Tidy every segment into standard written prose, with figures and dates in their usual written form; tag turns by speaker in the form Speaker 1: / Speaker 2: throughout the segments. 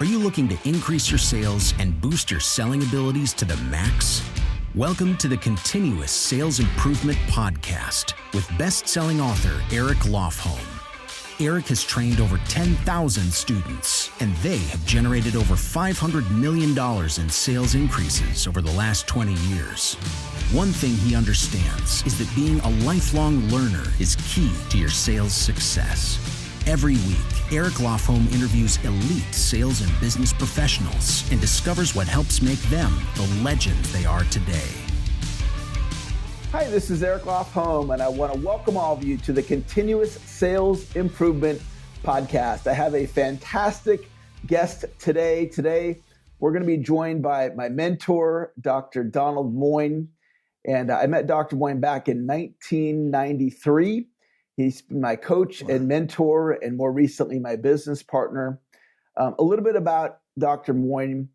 Speaker 1: Are you looking to increase your sales and boost your selling abilities to the max? Welcome to the Continuous Sales Improvement Podcast with best-selling author Eric Lofholm. Eric has trained over 10,000 students, and they have generated over $500 million in sales increases over the last 20 years. One thing he understands is that being a lifelong learner is key to your sales success. Every week, Eric Lofholm interviews elite sales and business professionals and discovers what helps make them the legends they are today.
Speaker 2: Hi, this is Eric Lofholm, and I want to welcome all of you to the Continuous Sales Improvement Podcast. I have a fantastic guest today. Today, we're going to be joined by my mentor, Dr. Donald Moine. And I met Dr. Moine back in 1993. He's been my coach and mentor, and more recently, my business partner. A little bit about Dr. Moine.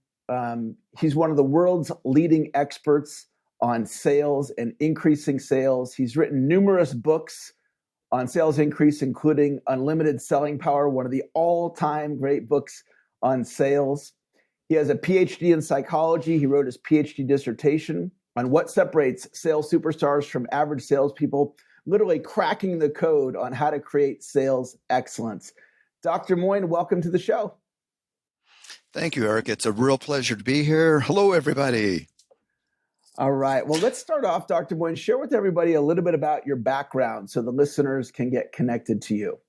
Speaker 2: He's one of the world's leading experts on sales and increasing sales. He's written numerous books on sales increase, including Unlimited Selling Power, one of the all-time great books on sales. He has a PhD in psychology. He wrote his PhD dissertation on what separates sales superstars from average salespeople, literally cracking the code on how to create sales excellence. Dr. Moine, welcome to the show.
Speaker 3: Thank you, Eric. It's a real pleasure to be here. Hello, everybody.
Speaker 2: All right. Well, let's start off, Dr. Moine. Share with everybody a little bit about your background so the listeners can get connected to you.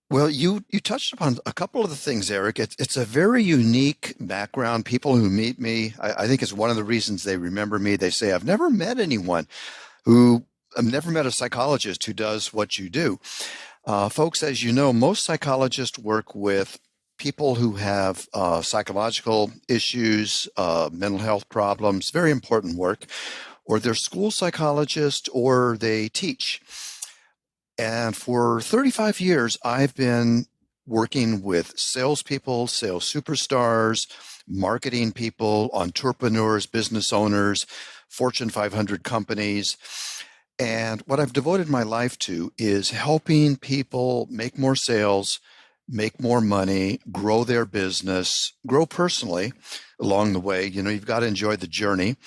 Speaker 3: Well, you touched upon a couple of the things, Eric. It's a very unique background. People who meet me, I think it's one of the reasons they remember me. They say, I've never met a psychologist who does what you do. Folks, as you know, most psychologists work with people who have psychological issues, mental health problems, very important work, or they're school psychologists or they teach. And for 35 years, I've been working with salespeople, sales superstars, marketing people, entrepreneurs, business owners, Fortune 500 companies. And what I've devoted my life to is helping people make more sales, make more money, grow their business, grow personally along the way. You know, you've got to enjoy the journey.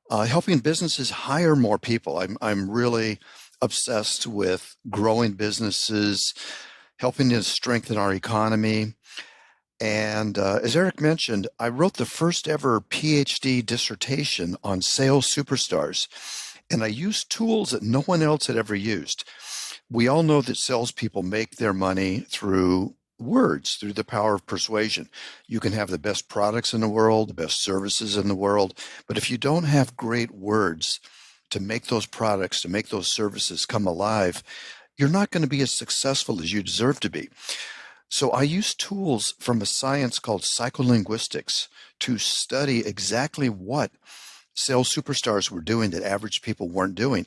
Speaker 3: Helping businesses hire more people. I'm really obsessed with growing businesses, helping to strengthen our economy. And as Eric mentioned, I wrote the first ever PhD dissertation on sales superstars. And I used tools that no one else had ever used. We all know that salespeople make their money through words, through the power of persuasion. You can have the best products in the world, the best services in the world, but if you don't have great words to make those products, to make those services come alive, you're not going to be as successful as you deserve to be. So I use tools from a science called psycholinguistics to study exactly what sales superstars were doing that average people weren't doing.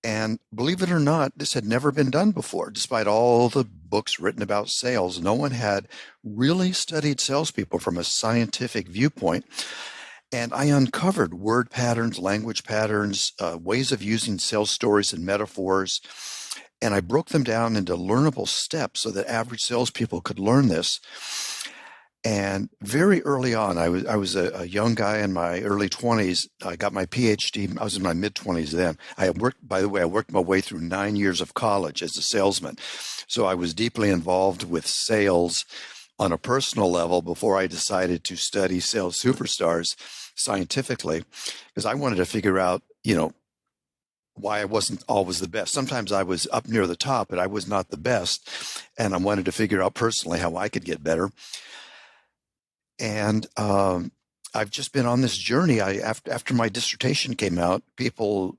Speaker 3: And believe it or not, this had never been done before. Despite all the books written about sales, no one had really studied salespeople from a scientific viewpoint. And I uncovered word patterns, language patterns, ways of using sales stories and metaphors. And I broke them down into learnable steps so that average salespeople could learn this. And very early on, I was a young guy in my early 20s. I got my PhD. I was in my mid-20s then. I worked my way through 9 years of college as a salesman. So I was deeply involved with sales on a personal level before I decided to study sales superstars scientifically, because I wanted to figure out, why I wasn't always the best. Sometimes I was up near the top, but I was not the best. And I wanted to figure out personally how I could get better. And I've just been on this journey. After my dissertation came out, people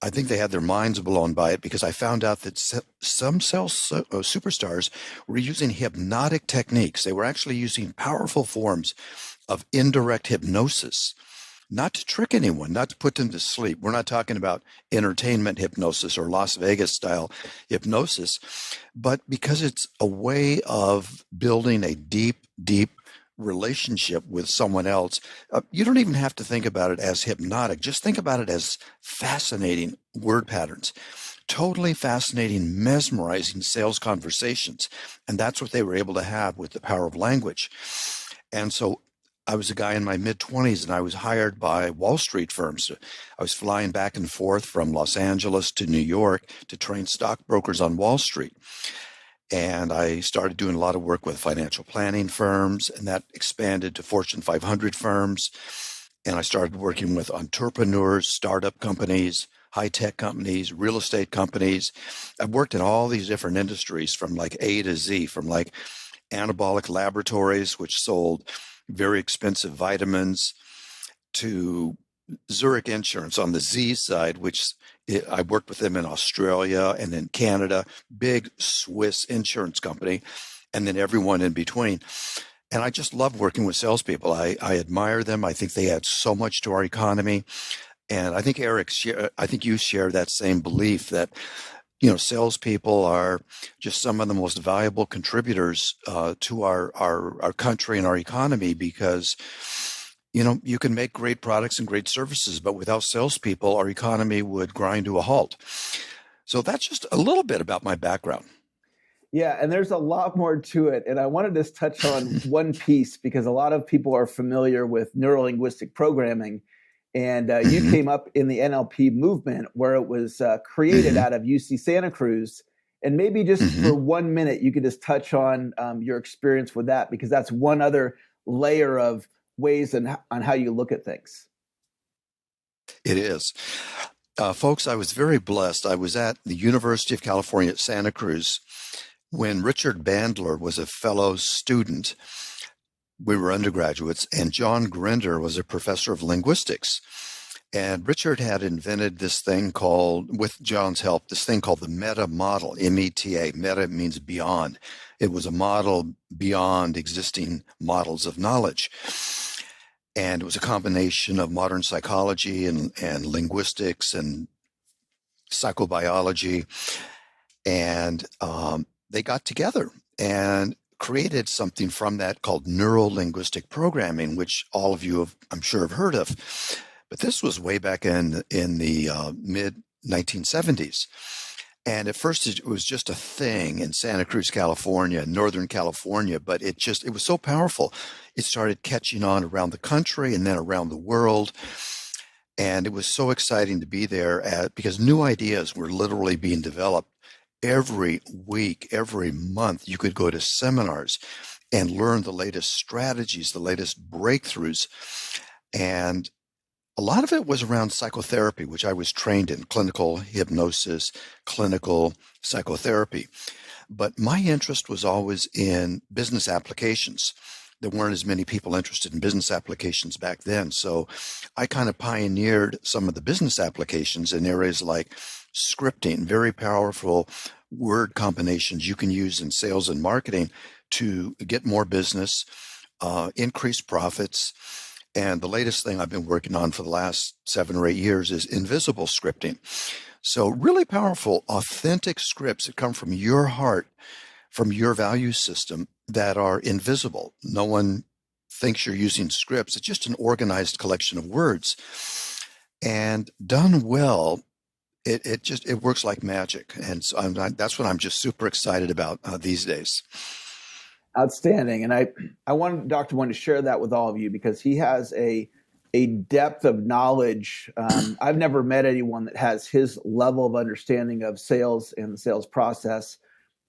Speaker 3: I think they had their minds blown by it, because I found out that some sales superstars were using hypnotic techniques. They were actually using powerful forms of indirect hypnosis, not to trick anyone, not to put them to sleep. We're not talking about entertainment hypnosis or Las Vegas style hypnosis, but because it's a way of building a deep relationship with someone else. You don't even have to think about it as hypnotic. Just think about it as fascinating word patterns. totally fascinating, mesmerizing sales conversations. And that's what they were able to have with the power of language. And so I was a guy in my mid-20s, and I was hired by Wall Street firms. I was flying back and forth from Los Angeles to New York to train stockbrokers on Wall Street. And I started doing a lot of work with financial planning firms, and that expanded to Fortune 500 firms. And I started working with entrepreneurs, startup companies, high-tech companies, real estate companies. I've worked in all these different industries from like A to Z, from like anabolic laboratories, which sold very expensive vitamins, to Zurich Insurance on the Z side, which I worked with them in Australia and in Canada, big Swiss insurance company, and then everyone in between. And I just love working with salespeople. I admire them. I think they add so much to our economy. And I think Eric, I think you share that same belief that, salespeople are just some of the most valuable contributors to our country and our economy, because, you can make great products and great services, but without salespeople, our economy would grind to a halt. So that's just a little bit about my background.
Speaker 2: Yeah, and there's a lot more to it. And I wanted to touch on one piece, because a lot of people are familiar with neurolinguistic programming. And you came up in the NLP movement, where it was created out of UC Santa Cruz. And maybe just for 1 minute, you could just touch on your experience with that, because that's one other layer of ways on how you look at things.
Speaker 3: It is. Folks, I was very blessed. I was at the University of California at Santa Cruz when Richard Bandler was a fellow student. We were undergraduates, and John Grinder was a professor of linguistics. And Richard had invented this thing called, with John's help, this thing called the Meta-model, M-E-T-A. Meta means beyond. It was a model beyond existing models of knowledge. And it was a combination of modern psychology and linguistics and psychobiology. And they got together and created something from that called Neurolinguistic programming, which all of you have, I'm sure, have heard of. But this was way back in the mid 1970s. And at first it was just a thing in Santa Cruz, California, Northern California, but it was so powerful. It started catching on around the country and then around the world. And it was so exciting to be there because new ideas were literally being developed every week, every month. You could go to seminars and learn the latest strategies, the latest breakthroughs. And a lot of it was around psychotherapy, which I was trained in, clinical hypnosis, clinical psychotherapy. But my interest was always in business applications. There weren't as many people interested in business applications back then. So I kind of pioneered some of the business applications in areas like scripting, very powerful word combinations you can use in sales and marketing to get more business, increase profits. And the latest thing I've been working on for the last 7 or 8 years is invisible scripting. So really powerful, authentic scripts that come from your heart, from your value system, that are invisible. No one thinks you're using scripts. It's just an organized collection of words. And done well, it works like magic. And so that's what I'm just super excited about these days.
Speaker 2: Outstanding. And I wanted Dr. Moine to share that with all of you, because he has a depth of knowledge. I've never met anyone that has his level of understanding of sales and the sales process.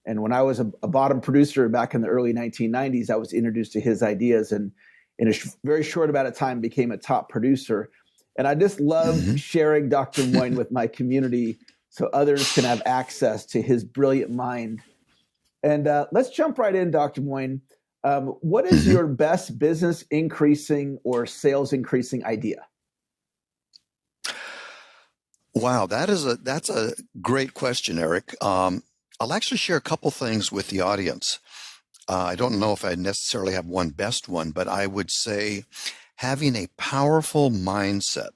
Speaker 2: And when I was a bottom producer back in the early 1990s, I was introduced to his ideas, and in a very short amount of time became a top producer. And I just love sharing Dr. Moine with my community so others can have access to his brilliant mind. And let's jump right in, Dr. Moine. What is your best business increasing or sales increasing idea?
Speaker 3: Wow, that's a great question, Eric. I'll actually share a couple things with the audience. I don't know if I necessarily have one best one, but I would say having a powerful mindset,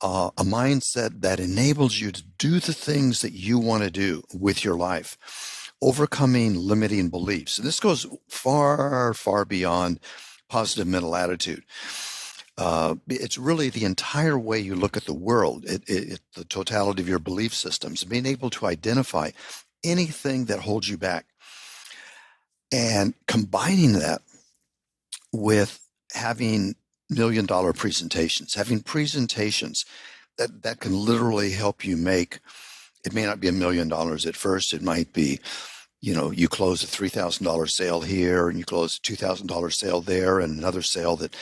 Speaker 3: a mindset that enables you to do the things that you want to do with your life. Overcoming limiting beliefs. And this goes far, far beyond positive mental attitude. It's really the entire way you look at the world, the totality of your belief systems, being able to identify anything that holds you back and combining that with having $1 million presentations, having presentations that can literally help you make, it may not be $1 million at first. It might be, you close a $3,000 sale here and you close a $2,000 sale there and another sale that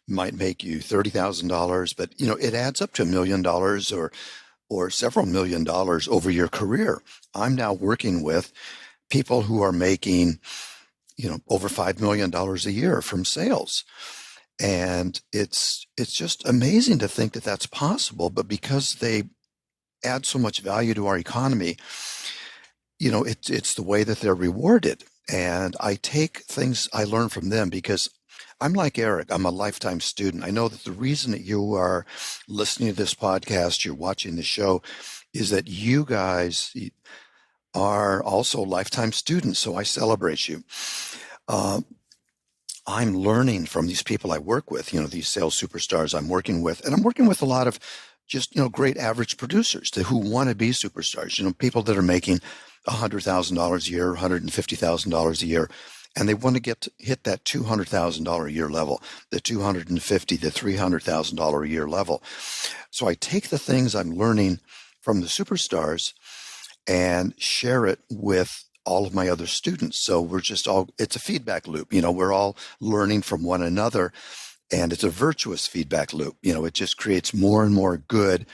Speaker 3: might make you $30,000, but it adds up to $1 million or several $1 million over your career. I'm now working with people who are making, over $5 million a year from sales. And it's just amazing to think that that's possible, but because they add so much value to our economy, it's the way that they're rewarded. And I take things I learn from them because I'm like Eric. I'm a lifetime student. I know that the reason that you are listening to this podcast, you're watching the show, is that you guys are also lifetime students. So I celebrate you. I'm learning from these people I work with, these sales superstars I'm working with. And I'm working with a lot of just, great average producers who want to be superstars, people that are making $100,000 a year, $150,000 a year. And they want to hit that $200,000 a year level, the $250,000, the $300,000 a year level. So I take the things I'm learning from the superstars and share it with all of my other students. So it's a feedback loop. We're all learning from one another, and it's a virtuous feedback loop. It just creates more and more good,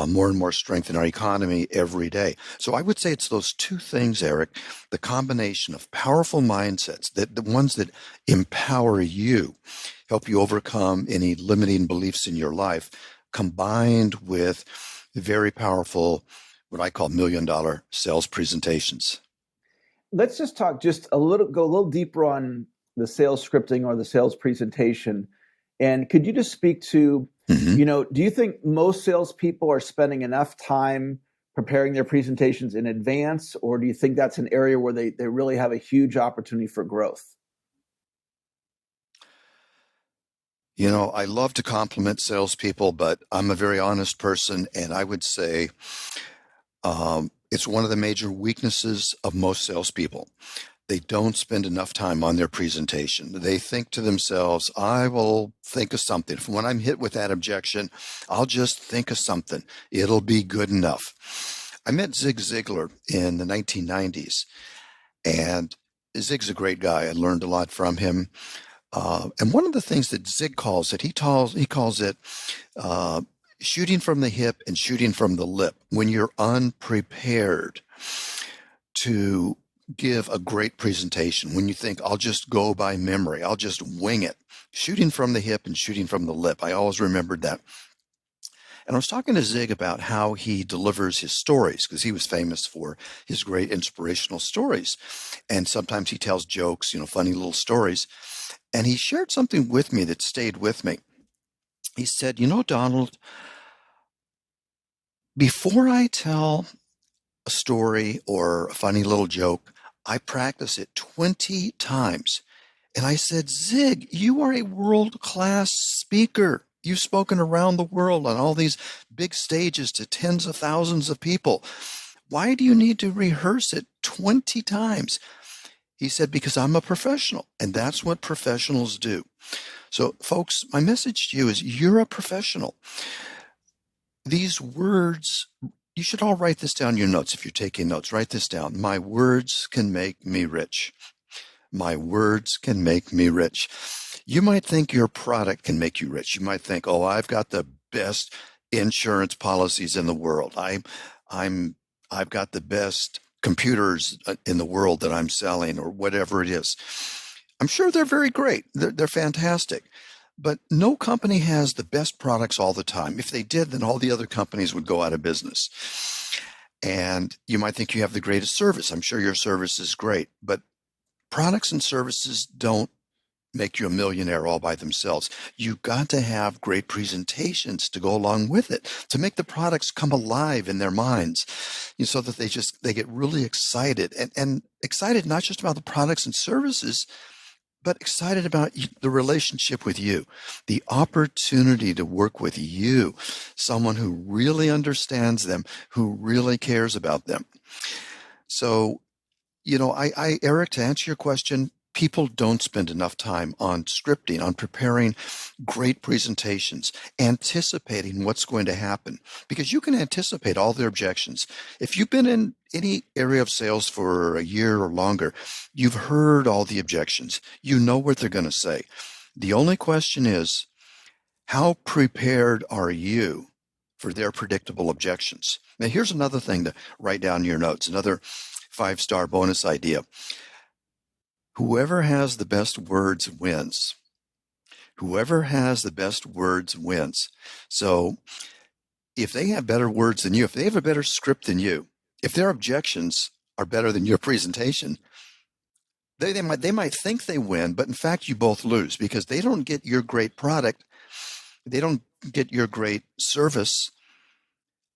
Speaker 3: more and more strength in our economy every day. So I would say it's those two things, Eric, the combination of powerful mindsets, the ones that empower you, help you overcome any limiting beliefs in your life, combined with very powerful, what I call $1 million sales presentations.
Speaker 2: Let's just talk go a little deeper on the sales scripting or the sales presentation. And could you just speak to, do you think most salespeople are spending enough time preparing their presentations in advance, or do you think that's an area where they really have a huge opportunity for growth?
Speaker 3: I love to compliment salespeople, but I'm a very honest person, and I would say it's one of the major weaknesses of most salespeople. They don't spend enough time on their presentation. They think to themselves, I will think of something. When I'm hit with that objection, I'll just think of something. It'll be good enough. I met Zig Ziglar in the 1990s, and Zig's a great guy. I learned a lot from him. And one of the things that Zig calls it, he calls it shooting from the hip and shooting from the lip. When you're unprepared to give a great presentation, when you think, I'll just go by memory, I'll just wing it, shooting from the hip and shooting from the lip. I always remembered that. And I was talking to Zig about how he delivers his stories, because he was famous for his great inspirational stories. And sometimes he tells jokes, funny little stories. And he shared something with me that stayed with me. He said, Donald, before I tell a story or a funny little joke, I practice it 20 times. And I said, Zig, you are a world-class speaker. You've spoken around the world on all these big stages to tens of thousands of people. Why do you need to rehearse it 20 times? He said, because I'm a professional, and that's what professionals do. So, folks, my message to you is you're a professional. These words, you should all write this down in your notes. If you're taking notes, write this down. My words can make me rich. My words can make me rich. You might think your product can make you rich. You might think, oh, I've got the best insurance policies in the world. I've got the best computers in the world that I'm selling, or whatever it is. I'm sure they're very great. They're fantastic. But no company has the best products all the time. If they did, then all the other companies would go out of business. And you might think you have the greatest service. I'm sure your service is great, but products and services don't make you a millionaire all by themselves. You've got to have great presentations to go along with it, to make the products come alive in their minds, so that they get really excited, and excited not just about the products and services, but excited about the relationship with you, the opportunity to work with you, someone who really understands them, who really cares about them. So, Eric, to answer your question, people don't spend enough time on scripting, on preparing great presentations, anticipating what's going to happen, because you can anticipate all their objections. If you've been in any area of sales for a year or longer, you've heard all the objections. You know what they're going to say. The only question is, how prepared are you for their predictable objections? Now, here's another thing to write down in your notes, another 5-star bonus idea. Whoever has the best words wins. Whoever has the best words wins. So if they have better words than you, if they have a better script than you, if their objections are better than your presentation, they might think they win, but in fact you both lose, because they don't get your great product. They don't get your great service.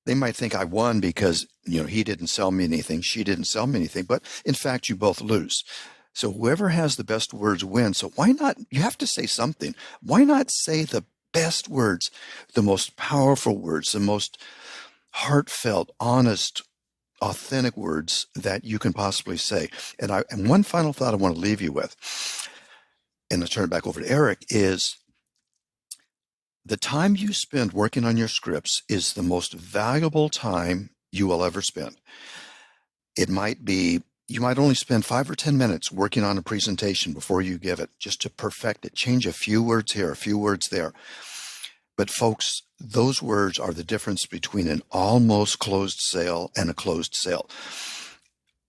Speaker 3: They might think I won because, he didn't sell me anything, she didn't sell me anything, but in fact you both lose. So whoever has the best words wins. So why not? You have to say something. Why not say the best words, the most powerful words, the most heartfelt, honest, authentic words that you can possibly say? And one final thought I want to leave you with, and I'll turn it back over to Eric, is the time you spend working on your scripts is the most valuable time you will ever spend. It might be, you might only spend 5 or 10 minutes working on a presentation before you give it, just to perfect it, change a few words here, a few words there. But folks, those words are the difference between an almost closed sale and a closed sale.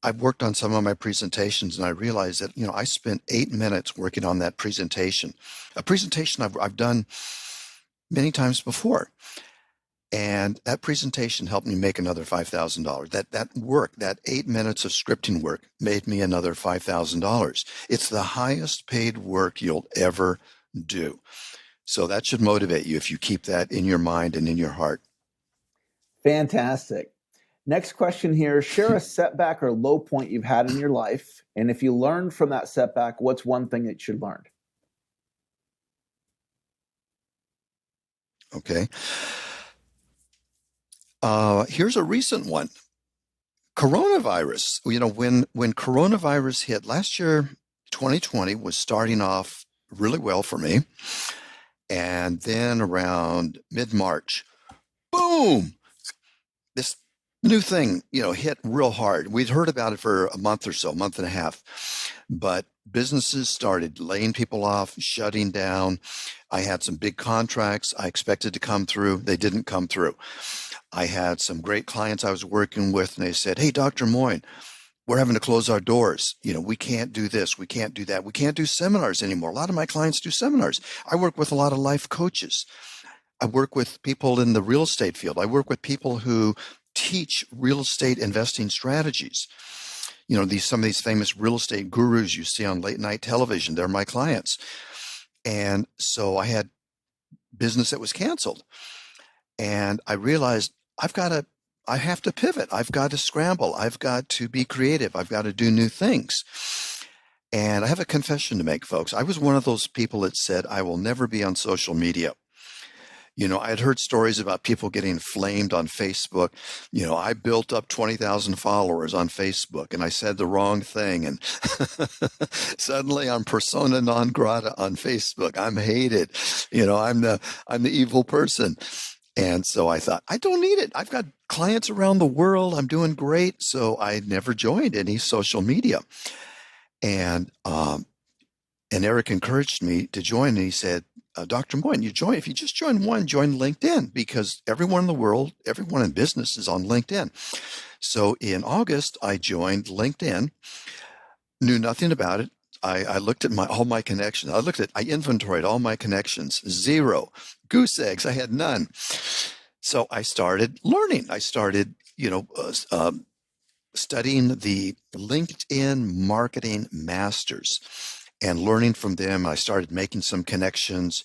Speaker 3: I've worked on some of my presentations, and I realized that, I spent 8 minutes working on that presentation, a presentation I've done many times before. And that presentation helped me make another $5,000. That work, that 8 minutes of scripting work, made me another $5,000. It's the highest paid work you'll ever do. So that should motivate you if you keep that in your mind and in your heart.
Speaker 2: Fantastic. Next question here. Share a setback or low point you've had in your life. And if you learned from that setback, what's one thing that you learned?
Speaker 3: Okay. Here's a recent one. Coronavirus. When coronavirus hit last year, 2020 was starting off really well for me. And then around mid-March, boom, this new thing, hit real hard. We'd heard about it for a month or so, month and a half, but businesses started laying people off, shutting down. I had some big contracts I expected to come through. They didn't come through. I had some great clients I was working with, and they said, "Hey, Dr. Moine, we're having to close our doors. We can't do this. We can't do that. We can't do seminars anymore." A lot of my clients do seminars. I work with a lot of life coaches. I work with people in the real estate field. I work with people who teach real estate investing strategies. Some of these famous real estate gurus you see on late night television, they're my clients. And so I had business that was canceled. And I realized I have to pivot. I've got to scramble. I've got to be creative. I've got to do new things. And I have a confession to make, folks. I was one of those people that said, I will never be on social media. I had heard stories about people getting flamed on Facebook. I built up 20,000 followers on Facebook, and I said the wrong thing, and suddenly I'm persona non grata on Facebook. I'm hated. I'm the evil person. And so I thought, I don't need it. I've got clients around the world. I'm doing great. So I never joined any social media. And Eric encouraged me to join, and he said, Dr. Moine, if you just join one, join LinkedIn, because everyone in the world, everyone in business is on LinkedIn. So in August, I joined LinkedIn, knew nothing about it. I looked at all my connections. I inventoried all my connections. 0. Goose eggs. I had none. So I started learning. I started, studying the LinkedIn marketing masters and learning from them. I started making some connections.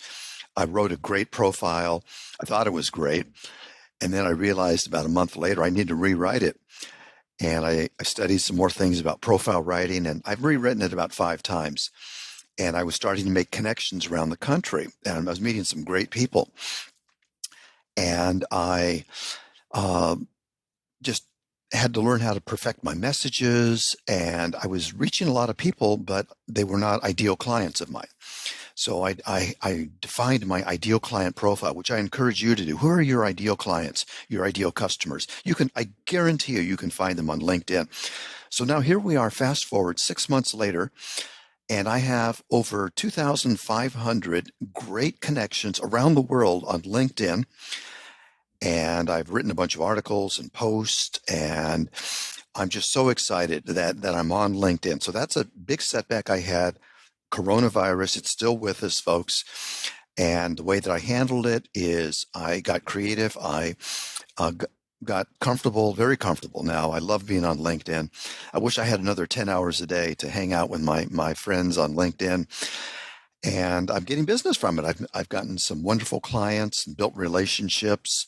Speaker 3: I wrote a great profile. I thought it was great. And then I realized about a month later, I needed to rewrite it. And I studied some more things about profile writing, and I've rewritten it about 5 times. And I was starting to make connections around the country, and I was meeting some great people. And I just had to learn how to perfect my messages, and I was reaching a lot of people, but they were not ideal clients of mine. So I defined my ideal client profile, which I encourage you to do. Who are your ideal clients, your ideal customers? I guarantee you can find them on LinkedIn. So now here we are, fast forward 6 months later, and I have over 2,500 great connections around the world on LinkedIn. And I've written a bunch of articles and posts, and I'm just so excited that I'm on LinkedIn. So that's a big setback I had. Coronavirus, it's still with us, folks. And the way that I handled it is I got creative. I got comfortable, very comfortable now. I love being on LinkedIn. I wish I had another 10 hours a day to hang out with my friends on LinkedIn. And I'm getting business from it. I've gotten some wonderful clients and built relationships.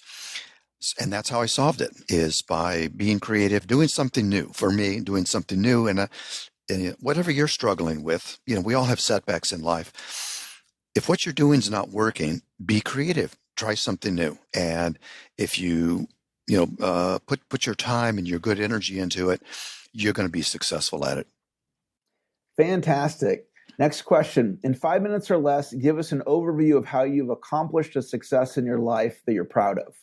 Speaker 3: And that's how I solved it, is by being creative, doing something new. For me, doing something new. And whatever you're struggling with, we all have setbacks in life. If what you're doing is not working, be creative. Try something new. And if you put your time and your good energy into it, you're going to be successful at it.
Speaker 2: Fantastic. Next question. In 5 minutes or less, give us an overview of how you've accomplished a success in your life that you're proud of.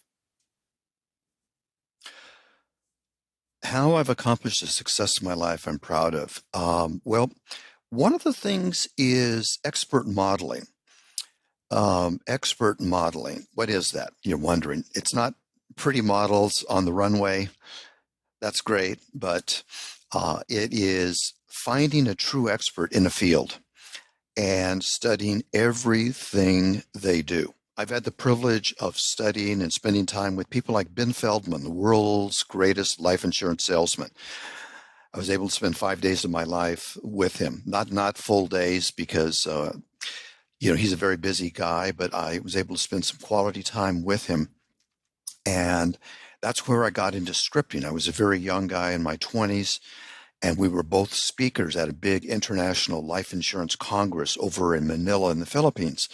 Speaker 3: How I've accomplished a success in my life I'm proud of. Well, one of the things is expert modeling. Expert modeling. What is that? You're wondering. It's not pretty models on the runway. That's great, but it is finding a true expert in a field and studying everything they do. I've had the privilege of studying and spending time with people like Ben Feldman, the world's greatest life insurance salesman. I was able to spend 5 days of my life with him, not full days because he's a very busy guy, but I was able to spend some quality time with him. And that's where I got into scripting. I was a very young guy in my 20s, and we were both speakers at a big international life insurance congress over in Manila in the Philippines.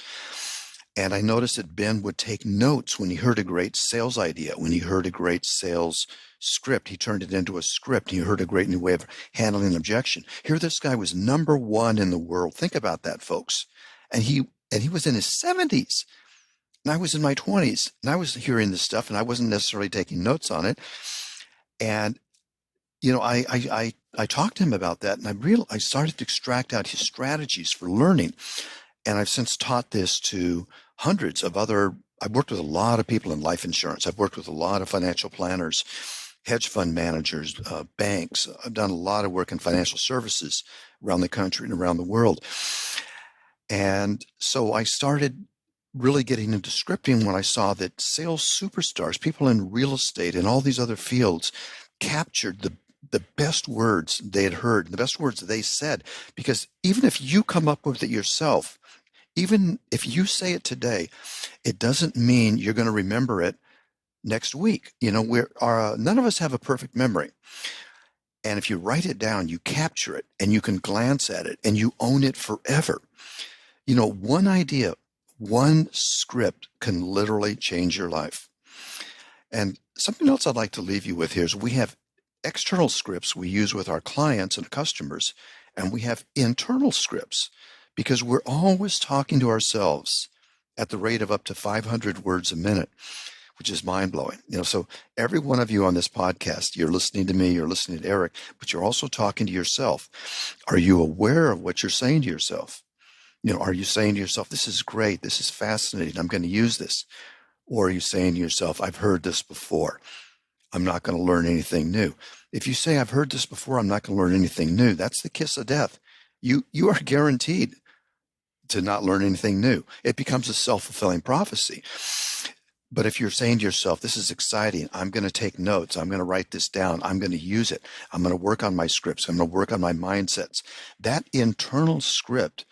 Speaker 3: And I noticed that Ben would take notes when he heard a great sales idea, when he heard a great sales script. He turned it into a script. He heard a great new way of handling an objection. Here, this guy was number one in the world. Think about that, folks. And he was in his 70s. And I was in my 20s. And I was hearing this stuff, and I wasn't necessarily taking notes on it. And I talked to him about that, and I started to extract out his strategies for learning. And I've since taught this to hundreds of I've worked with a lot of people in life insurance. I've worked with a lot of financial planners, hedge fund managers, banks. I've done a lot of work in financial services around the country and around the world. And so I started really getting into scripting when I saw that sales superstars, people in real estate and all these other fields, captured the best words they had heard, the best words they said. Because even if you come up with it yourself, even if you say it today, it doesn't mean you're going to remember it next week. None of us have a perfect memory. And if you write it down, you capture it, and you can glance at it, and you own it forever. One idea, one script can literally change your life. And something else I'd like to leave you with here is we have external scripts we use with our clients and customers, and we have internal scripts because we're always talking to ourselves at the rate of up to 500 words a minute, which is mind-blowing. So every one of you on this podcast, you're listening to me, you're listening to Eric, but you're also talking to yourself. Are you aware of what you're saying to yourself? Are you saying to yourself, this is great, this is fascinating, I'm going to use this? Or are you saying to yourself, I've heard this before, I'm not going to learn anything new? If you say, I've heard this before, I'm not going to learn anything new, that's the kiss of death. You are guaranteed to not learn anything new. It becomes a self-fulfilling prophecy. But if you're saying to yourself, this is exciting, I'm going to take notes, I'm going to write this down, I'm going to use it, I'm going to work on my scripts, I'm going to work on my mindsets, that internal script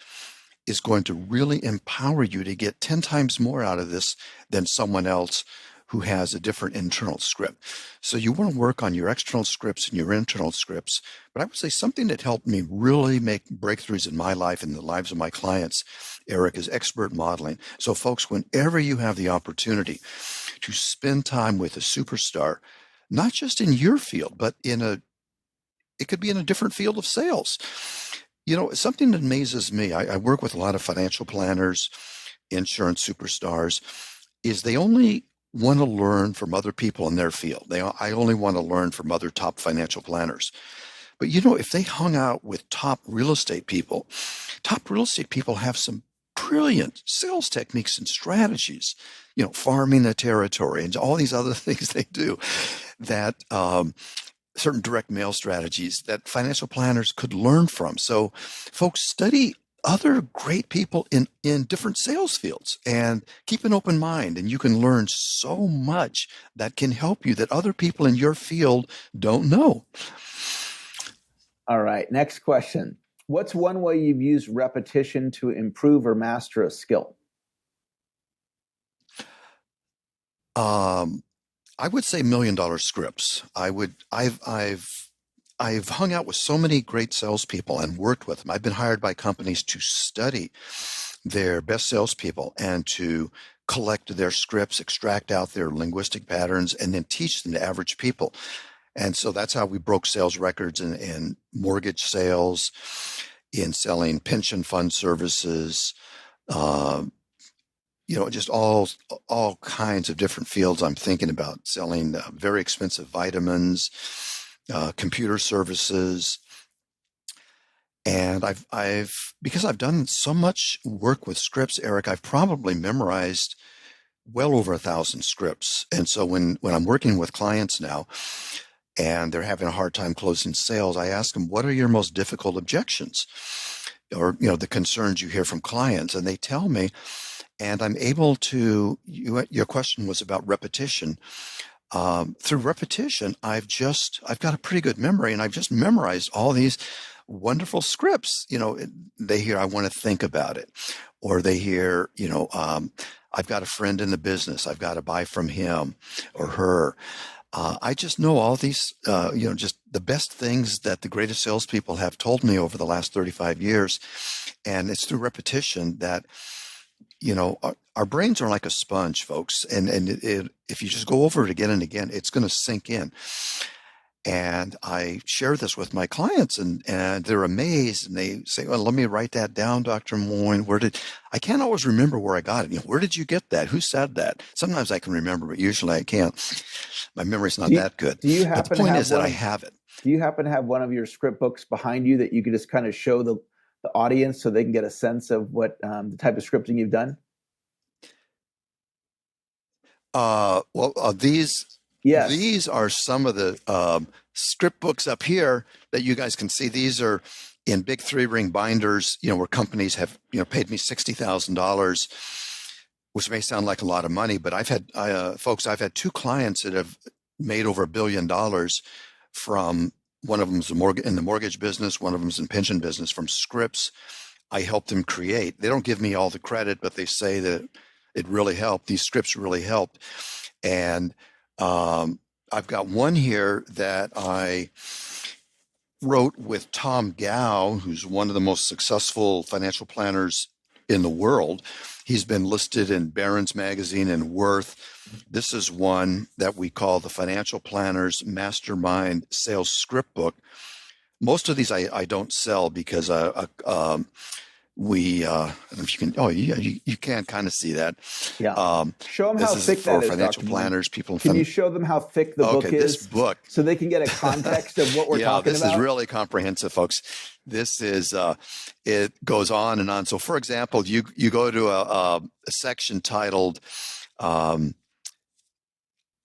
Speaker 3: is going to really empower you to get 10 times more out of this than someone else who has a different internal script. So you want to work on your external scripts and your internal scripts. But I would say something that helped me really make breakthroughs in my life and the lives of my clients, Eric, is expert modeling. So folks, whenever you have the opportunity to spend time with a superstar, not just in your field, but it could be in a different field of sales. Something that amazes me, I work with a lot of financial planners, insurance superstars, is they only want to learn from other people in their field. I only want to learn from other top financial planners. But if they hung out with top real estate people have some brilliant sales techniques and strategies, farming the territory and all these other things they do that certain direct mail strategies that financial planners could learn from. So folks, study other great people in different sales fields and keep an open mind, and you can learn so much that can help you that other people in your field don't know.
Speaker 2: All right, next question. What's one way you've used repetition to improve or master a skill?
Speaker 3: I would say $1 million scripts. I've hung out with so many great salespeople and worked with them. I've been hired by companies to study their best salespeople and to collect their scripts, extract out their linguistic patterns, and then teach them to average people. And so that's how we broke sales records in mortgage sales, in selling pension fund services, just all kinds of different fields. I'm thinking about selling very expensive vitamins, computer services, and because I've done so much work with scripts, Eric, I've probably memorized well over 1,000 scripts. And so when I'm working with clients now, and they're having a hard time closing sales, I ask them, what are your most difficult objections, or the concerns you hear from clients, and they tell me. And I'm able to, your question was about repetition. Through repetition, I've got a pretty good memory, and I've just memorized all these wonderful scripts. They hear, I want to think about it. Or they hear, I've got a friend in the business. I've got to buy from him or her. I just know all these, just the best things that the greatest salespeople have told me over the last 35 years. And it's through repetition that, our brains are like a sponge, folks. And if you just go over it again and again, it's going to sink in. And I share this with my clients, and they're amazed, and they say, well, let me write that down, Dr. Moine. I can't always remember where I got it. Where did you get that? Who said that? Sometimes I can remember, but usually I can't. My memory's not that good.
Speaker 2: Do you
Speaker 3: happen but the point is that I have it.
Speaker 2: Do you happen to have one of your script books behind you that you could just kind of show the audience so they can get a sense of what the type of scripting you've done? These are some of the script books up here that you guys can see. These are in big 3-ring binders, where companies have, paid me $60,000, which may sound like a lot of money, but I've had 2 clients that have made over $1 billion from, one of them's in the mortgage business, one of them's in pension business, from scripts I helped them create. They don't give me all the credit, but they say that it really helped. These scripts really helped. And I've got one here that I wrote with Tom Gow, who's one of the most successful financial planners in the world. He's been listed in Barron's Magazine and Worth. This is one that we call the Financial Planner's Mastermind Sales Script Book. Most of these I don't sell because we I don't know if you can. You can kind of see that. Yeah. Show them how thick that is.
Speaker 3: For financial planners, people.
Speaker 2: Can you show them how thick the book is?
Speaker 3: This book,
Speaker 2: so they can get a context of what we're talking about.
Speaker 3: This is really comprehensive, folks. This is it goes on and on. So, for example, you go to a section titled "I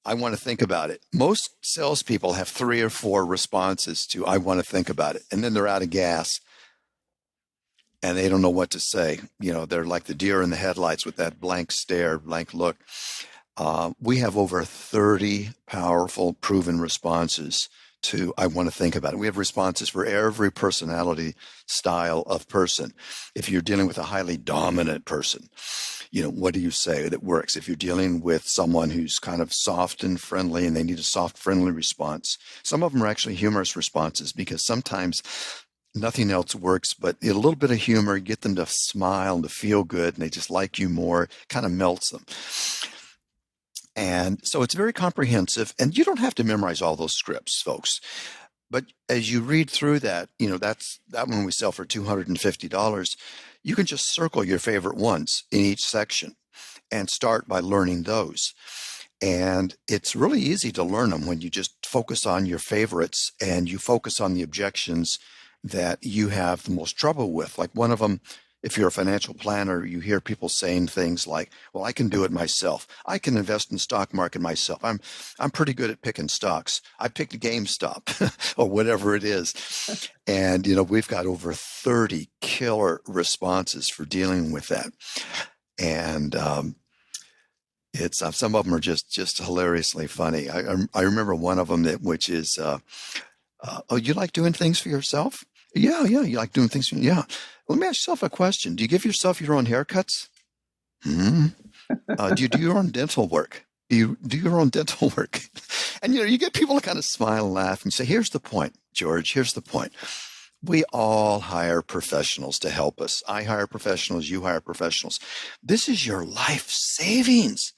Speaker 3: want to think about it." Most salespeople have 3 or 4 responses to "I want to think about it," and then they're out of gas. And they don't know what to say. They're like the deer in the headlights with that blank stare, blank look. We have over 30 powerful, proven responses to "I want to think about it." We have responses for every personality style of person. If you're dealing with a highly dominant person, what do you say that works? If you're dealing with someone who's kind of soft and friendly and they need a soft, friendly response, some of them are actually humorous responses because sometimes nothing else works, but a little bit of humor, get them to smile and to feel good, and they just like you more, kind of melts them. And so it's very comprehensive, and you don't have to memorize all those scripts, folks. But as you read through that, that one we sell for $250. You can just circle your favorite ones in each section and start by learning those. And it's really easy to learn them when you just focus on your favorites and you focus on the objections that you have the most trouble with. Like one of them, if you're a financial planner, you hear people saying things like, well, I can do it myself. I can invest in the stock market myself. I'm pretty good at picking stocks. I picked GameStop or whatever it is. And, we've got over 30 killer responses for dealing with that. And it's some of them are just hilariously funny. I remember one of them which is, oh, you like doing things for yourself? Yeah. You like doing things? Yeah. Let me ask yourself a question. Do you give yourself your own haircuts? Do you do your own dental work? Do you do your own dental work? And, you get people to kind of smile and laugh and say, here's the point, George, here's the point. We all hire professionals to help us. I hire professionals. You hire professionals. This is your life savings.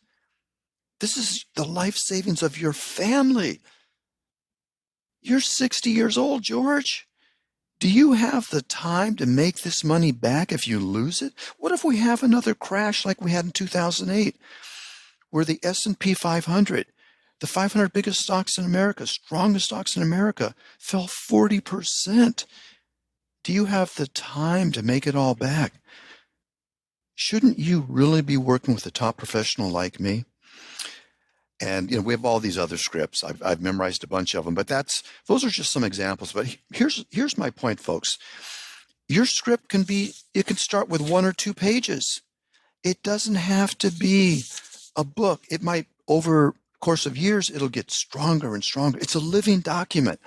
Speaker 3: This is the life savings of your family. You're 60 years old, George. Do you have the time to make this money back if you lose it? What if we have another crash like we had in 2008, where the S&P 500, the 500 biggest stocks in America, strongest stocks in America, fell 40%? Do you have the time to make it all back? Shouldn't you really be working with a top professional like me? And we have all these other scripts. I've memorized a bunch of them, but those are just some examples. But here's my point, folks. Your script can start with 1 or 2 pages. It doesn't have to be a book. It might, over the course of years, it'll get stronger and stronger. It's a living document.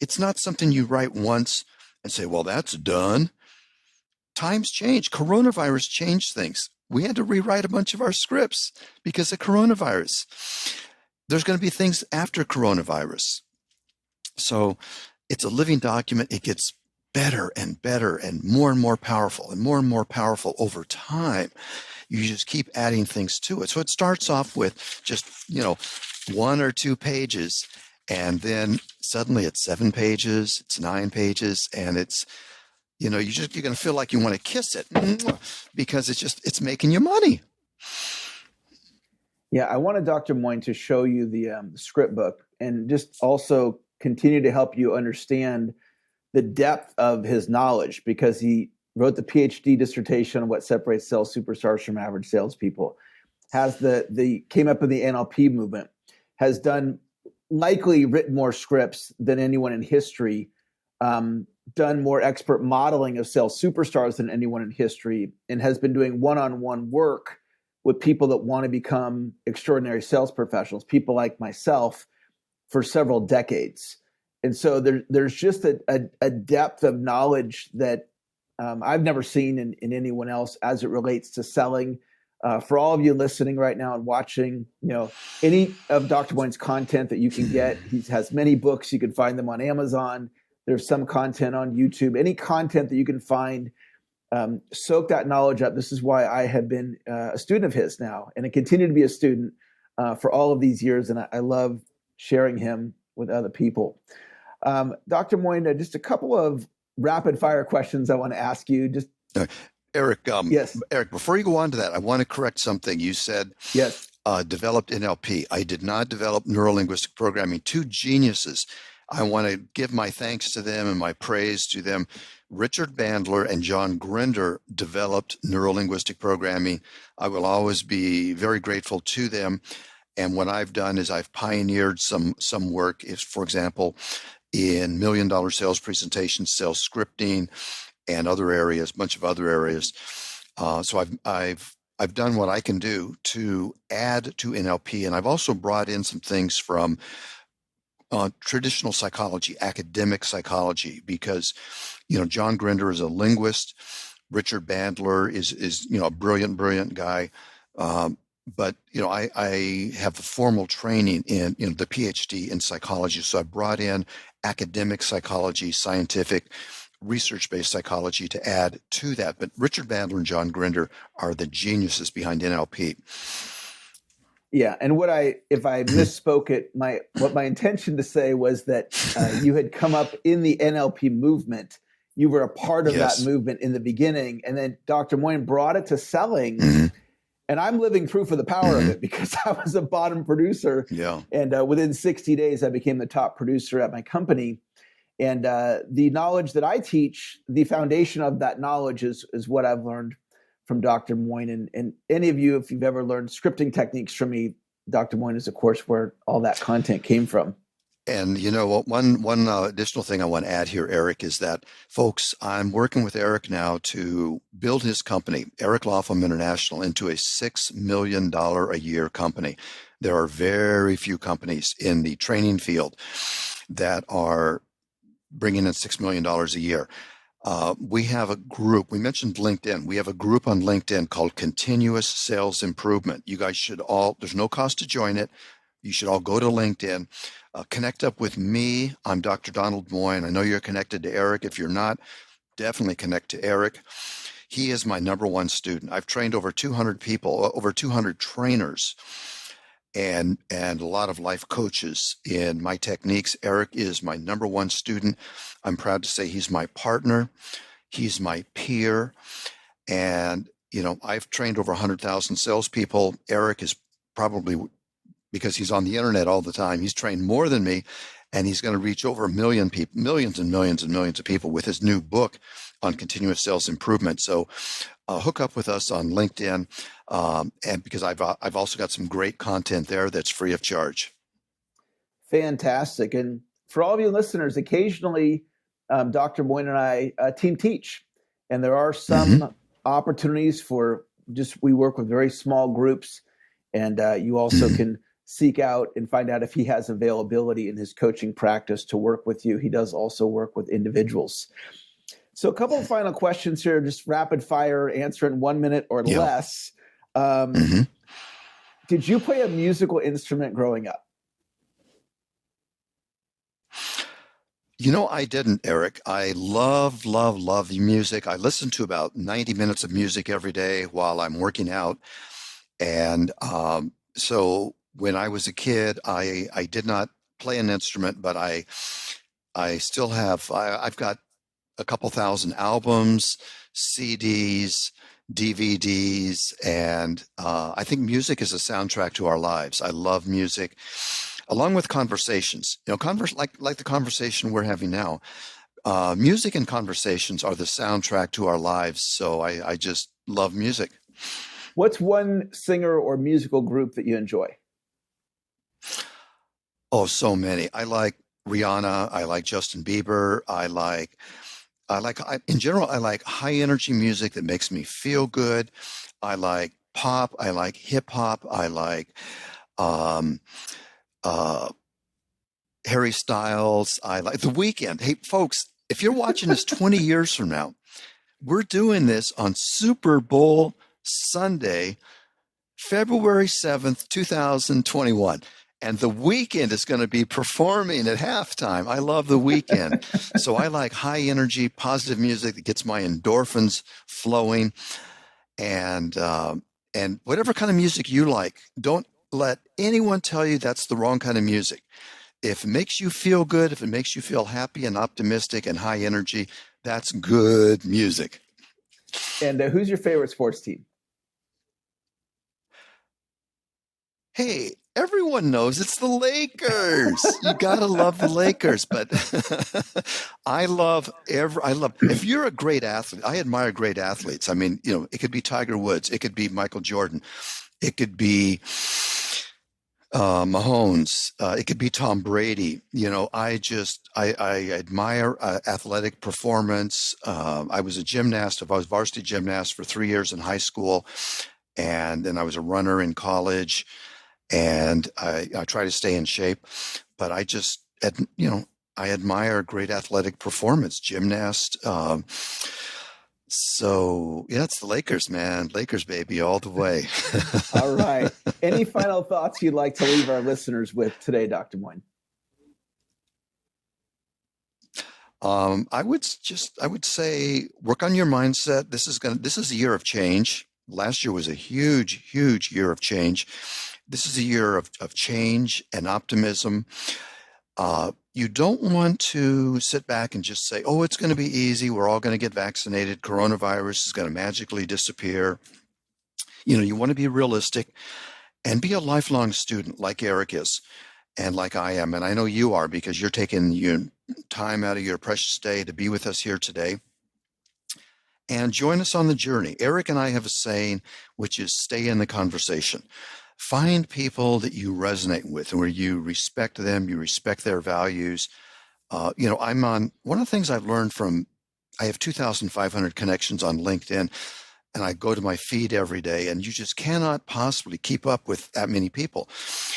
Speaker 3: It's not something you write once and say, well, that's done. Times change. Coronavirus changed things. We had to rewrite a bunch of our scripts because of coronavirus. There's going to be things after coronavirus. So it's a living document. It gets better and better and more powerful over time. You just keep adding things to it. So it starts off with just, 1 or 2 pages, and then suddenly it's 7 pages, it's 9 pages, and it's, you're going to feel like you want to kiss it because it's making you money.
Speaker 2: Yeah, I wanted Dr. Moine to show you the script book and just also continue to help you understand the depth of his knowledge, because he wrote the PhD dissertation on what separates sales superstars from average salespeople, has came up in the NLP movement, has likely written more scripts than anyone in history, done more expert modeling of sales superstars than anyone in history, and has been doing one-on-one work with people that want to become extraordinary sales professionals, people like myself, for several decades. And so there's just a depth of knowledge that I've never seen in anyone else as it relates to selling. For all of you listening right now and watching, any of Dr. Moine's content that you can get, he has many books. You can find them on Amazon. There's some content on YouTube. Any content that you can find, soak that knowledge up. This is why I have been a student of his now, and I continue to be a student for all of these years, and I love sharing him with other people. Dr. Moine, just a couple of rapid fire questions I want to ask you.
Speaker 3: Eric,
Speaker 2: yes.
Speaker 3: Eric, before you go on to that, I want to correct something. You said
Speaker 2: yes.
Speaker 3: Developed NLP. I did not develop neurolinguistic programming. 2 geniuses. I want to give my thanks to them and my praise to them. Richard Bandler and John Grinder developed neurolinguistic programming. I will always be very grateful to them. And what I've done is I've pioneered some work, for example, in $1 million sales presentations, sales scripting, and other areas, a bunch of other areas. So I've done what I can do to add to NLP, and I've also brought in some things from traditional psychology, academic psychology, because John Grinder is a linguist. Richard Bandler is a brilliant guy. But I have a formal training in the PhD in psychology, so I brought in academic psychology, scientific, research-based psychology to add to that. But Richard Bandler and John Grinder are the geniuses behind NLP.
Speaker 2: Yeah, and if I misspoke it, what my intention to say was that you had come up in the NLP movement. You were a part of that movement in the beginning, and then Dr. Moine brought it to selling. Mm-hmm. And I'm living proof of the power of it because I was a bottom producer. Yeah. And within 60 days, I became the top producer at my company. And the knowledge that I teach, the foundation of that knowledge is what I've learned from Dr. Moine. And any of you, if you've ever learned scripting techniques from me, Dr. Moine is, of course, where all that content came from.
Speaker 3: And one additional thing I want to add here, Eric, is that, folks, I'm working with Eric now to build his company, Eric Lofholm International, into a $6 million a year company. There are very few companies in the training field that are bringing in $6 million a year. We have a group. We mentioned LinkedIn. We have a group on LinkedIn called Continuous Sales Improvement. You guys should all, there's no cost to join it. You should all go to LinkedIn, connect up with me. I'm Dr. Donald Moine. I know you're connected to Eric. If you're not, definitely connect to Eric. He is my number one student. I've trained over 200 people, over 200 trainers, and a lot of life coaches in my techniques. Eric is my number one student. I'm proud to say he's my partner. He's my peer. And, I've trained over 100,000 salespeople. Eric is probably, because he's on the internet all the time, he's trained more than me, and he's going to reach over a million people, millions and millions and millions of people with his new book on continuous sales improvement. So hook up with us on LinkedIn, and because I've also got some great content there that's free of charge.
Speaker 2: Fantastic. And for all of you listeners, occasionally Dr. Moine and I team teach, and there are some opportunities for we work with very small groups, and you also can seek out and find out if he has availability in his coaching practice to work with you. He does also work with individuals. So a couple of final questions here, just rapid fire, answer in 1 minute or less. Did you play a musical instrument growing up?
Speaker 3: I didn't, Eric. I love music. I listen to about 90 minutes of music every day while I'm working out. And so when I was a kid, I did not play an instrument, but I still have, I've got a couple thousand albums, CDs, DVDs, and I think music is a soundtrack to our lives. I love music, along with conversations. Like the conversation we're having now. Music and conversations are the soundtrack to our lives, so I just love music.
Speaker 2: What's one singer or musical group that you enjoy?
Speaker 3: Oh, so many. I like Rihanna. I like Justin Bieber. In general, I like high energy music that makes me feel good. I like pop. I like hip hop. I like Harry Styles. I like The Weeknd. Hey, folks, if you're watching this 20 years from now, we're doing this on Super Bowl Sunday, February 7th, 2021. And The Weeknd is going to be performing at halftime. I love The Weeknd. So I like high energy, positive music that gets my endorphins flowing. And whatever kind of music you like, don't let anyone tell you that's the wrong kind of music. If it makes you feel good, if it makes you feel happy and optimistic and high energy, that's good music.
Speaker 2: And who's your favorite sports team?
Speaker 3: Hey, everyone knows it's the Lakers. You gotta love the Lakers, but if you're a great athlete, I admire great athletes. I mean, it could be Tiger Woods, it could be Michael Jordan, it could be Mahomes, it could be Tom Brady. I admire athletic performance. I was a gymnast. I was varsity gymnast for 3 years in high school, and then I was a runner in college. And I try to stay in shape, but I admire great athletic performance. Gymnast, So, yeah, it's the Lakers, man. Lakers, baby, all the way.
Speaker 2: All right. Any final thoughts you'd like to leave our listeners with today, Dr. Moine?
Speaker 3: I would say work on your mindset. This is a year of change. Last year was a huge year of change. This is a year of change and optimism. You don't want to sit back and just say, oh, it's going to be easy. We're all going to get vaccinated. Coronavirus is going to magically disappear. You want to be realistic and be a lifelong student like Eric is and like I am. And I know you are because you're taking your time out of your precious day to be with us here today. And join us on the journey. Eric and I have a saying, which is stay in the conversation. Find people that you resonate with and where you respect them, you respect their values. I'm on one of the things I've learned I have 2,500 connections on LinkedIn, and I go to my feed every day, and you just cannot possibly keep up with that many people.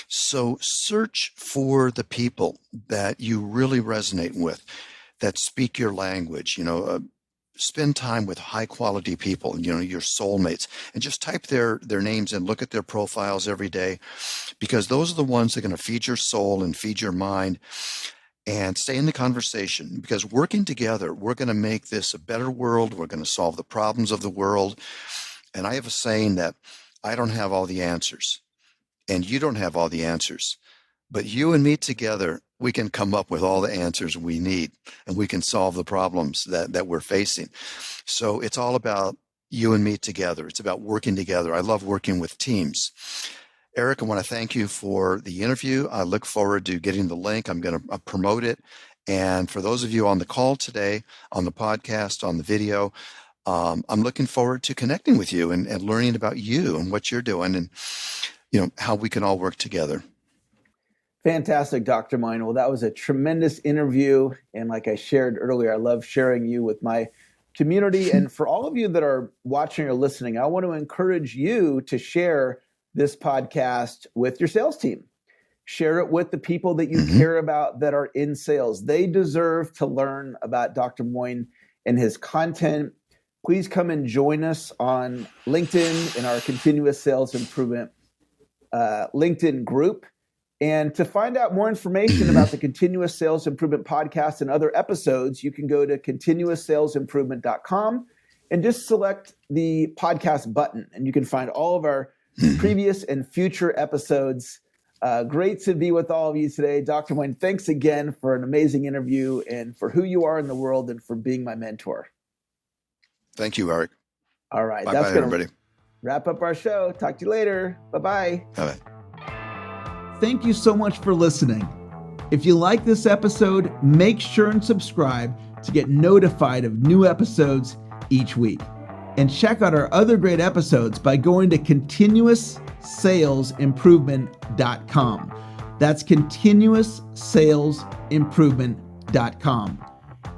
Speaker 3: So search for the people that you really resonate with, that speak your language, spend time with high quality people, your soulmates, and just type their names and look at their profiles every day, because those are the ones that are going to feed your soul and feed your mind. And stay in the conversation, because working together, we're going to make this a better world. We're going to solve the problems of the world. And I have a saying that I don't have all the answers and you don't have all the answers, but you and me together, we can come up with all the answers we need, and we can solve the problems that we're facing. So it's all about you and me together. It's about working together. I love working with teams. Eric, I want to thank you for the interview. I look forward to getting the link. I'm going to promote it. And for those of you on the call today, on the podcast, on the video, I'm looking forward to connecting with you and learning about you and what you're doing and, how we can all work together.
Speaker 2: Fantastic, Dr. Moine. Well, that was a tremendous interview. And like I shared earlier, I love sharing you with my community. And for all of you that are watching or listening, I want to encourage you to share this podcast with your sales team. Share it with the people that you care about that are in sales. They deserve to learn about Dr. Moine and his content. Please come and join us on LinkedIn in our Continuous Sales Improvement LinkedIn group. And to find out more information about the Continuous Sales Improvement podcast and other episodes, you can go to continuoussalesimprovement.com and just select the podcast button. And you can find all of our previous and future episodes. Great to be with all of you today. Dr. Moine, thanks again for an amazing interview and for who you are in the world and for being my mentor.
Speaker 3: Thank you, Eric.
Speaker 2: All right.
Speaker 3: Bye-bye,
Speaker 2: That's going
Speaker 3: everybody.
Speaker 2: to wrap up our show. Talk to you later. Bye-bye.
Speaker 3: Bye-bye.
Speaker 2: Thank you so much for listening. If you like this episode, make sure and subscribe to get notified of new episodes each week. And check out our other great episodes by going to continuoussalesimprovement.com. That's continuoussalesimprovement.com.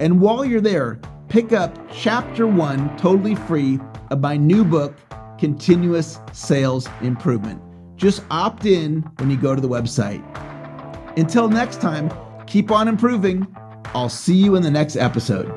Speaker 2: And while you're there, pick up Chapter 1 totally free of my new book, Continuous Sales Improvement. Just opt in when you go to the website. Until next time, keep on improving. I'll see you in the next episode.